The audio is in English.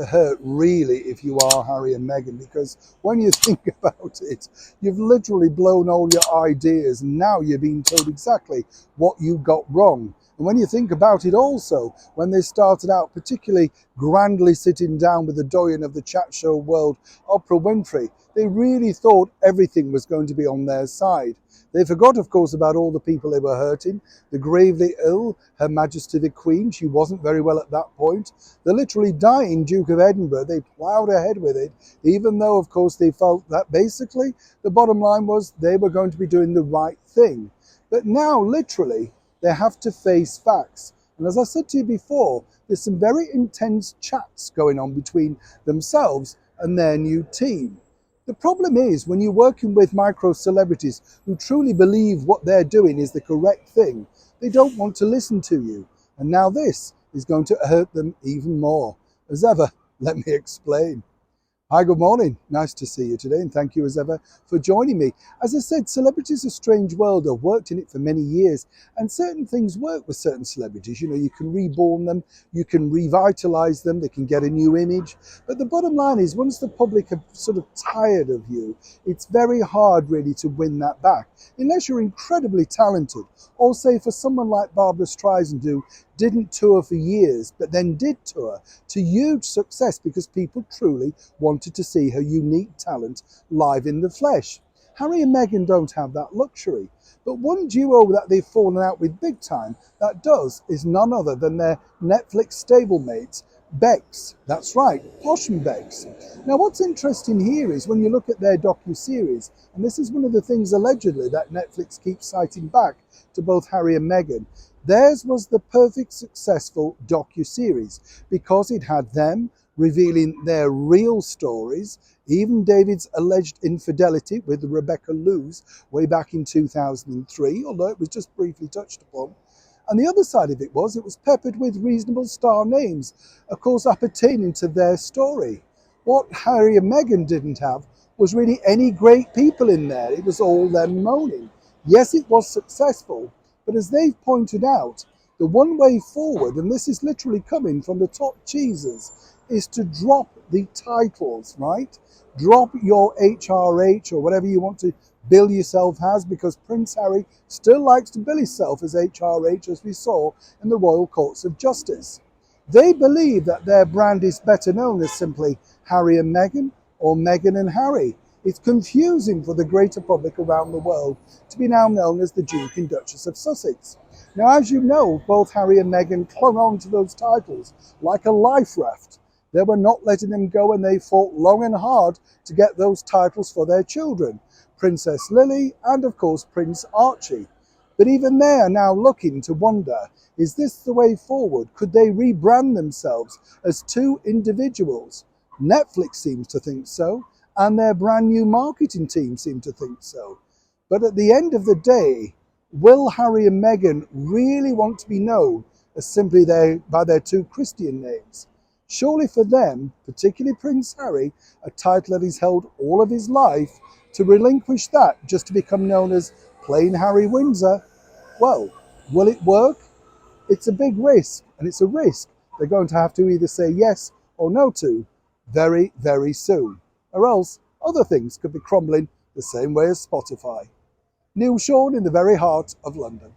hurt really if you are Harry and Meghan, because when you think about it, you've literally blown all your ideas and now you're being told exactly what you got wrong. And when you think about it also, when they started out particularly grandly sitting down with the doyen of the chat show world, Oprah Winfrey, they really thought everything was going to be on their side. They forgot, of course, about all the people they were hurting, the gravely ill, Her Majesty the Queen, she wasn't very well at that point, the literally dying Duke of Edinburgh, they ploughed ahead with it, even though, of course, they felt that basically the bottom line was they were going to be doing the right thing. But now, literally, they have to face facts. And as I said to you before, there's some very intense chats going on between themselves and their new team. The problem is when you're working with micro celebrities who truly believe what they're doing is the correct thing, they don't want to listen to you. And now this is going to hurt them even more. As ever, let me explain. Hi, good morning. Nice to see you today, and thank you as ever for joining me. As I said, celebrity is a strange world. I've worked in it for many years, and certain things work with certain celebrities. You know, you can reborn them, you can revitalize them, they can get a new image. But the bottom line is, once the public are sort of tired of you, it's very hard really to win that back, unless you're incredibly talented. Or say for someone like Barbra Streisand, who didn't tour for years, but then did tour to huge success because people truly wanted to see her unique talent live in the flesh. Harry and Meghan don't have that luxury. But one duo that they've fallen out with big time that does is none other than their Netflix stablemates, Becks. That's right, Posh and Becks. Now what's interesting here is when you look at their docu-series, and this is one of the things allegedly that Netflix keeps citing back to both Harry and Meghan, theirs was the perfect successful docu-series because it had them revealing their real stories, even David's alleged infidelity with Rebecca Luz way back in 2003, although it was just briefly touched upon. And the other side of it was peppered with reasonable star names, of course appertaining to their story. What Harry and Meghan didn't have was really any great people in there. It was all them moaning. Yes, it was successful, but as they've pointed out, the one way forward, and this is literally coming from the top cheesers, is to drop the titles, right? Drop your HRH or whatever you want to bill yourself as, because Prince Harry still likes to bill himself as HRH, as we saw in the Royal Courts of Justice. They believe that their brand is better known as simply Harry and Meghan or Meghan and Harry. It's confusing for the greater public around the world to be now known as the Duke and Duchess of Sussex. Now, as you know, both Harry and Meghan clung on to those titles like a life raft. They were not letting them go, and they fought long and hard to get those titles for their children, Princess Lily and, of course, Prince Archie. But even they are now looking to wonder, is this the way forward? Could they rebrand themselves as two individuals? Netflix seems to think so, and their brand new marketing team seem to think so. But at the end of the day, will Harry and Meghan really want to be known as simply by their two Christian names? Surely for them, particularly Prince Harry, a title that he's held all of his life, to relinquish that just to become known as plain Harry Windsor, well, will it work? It's a big risk, and it's a risk they're going to have to either say yes or no to very, very soon. Or else other things could be crumbling the same way as Spotify. Neil Sean in the very heart of London.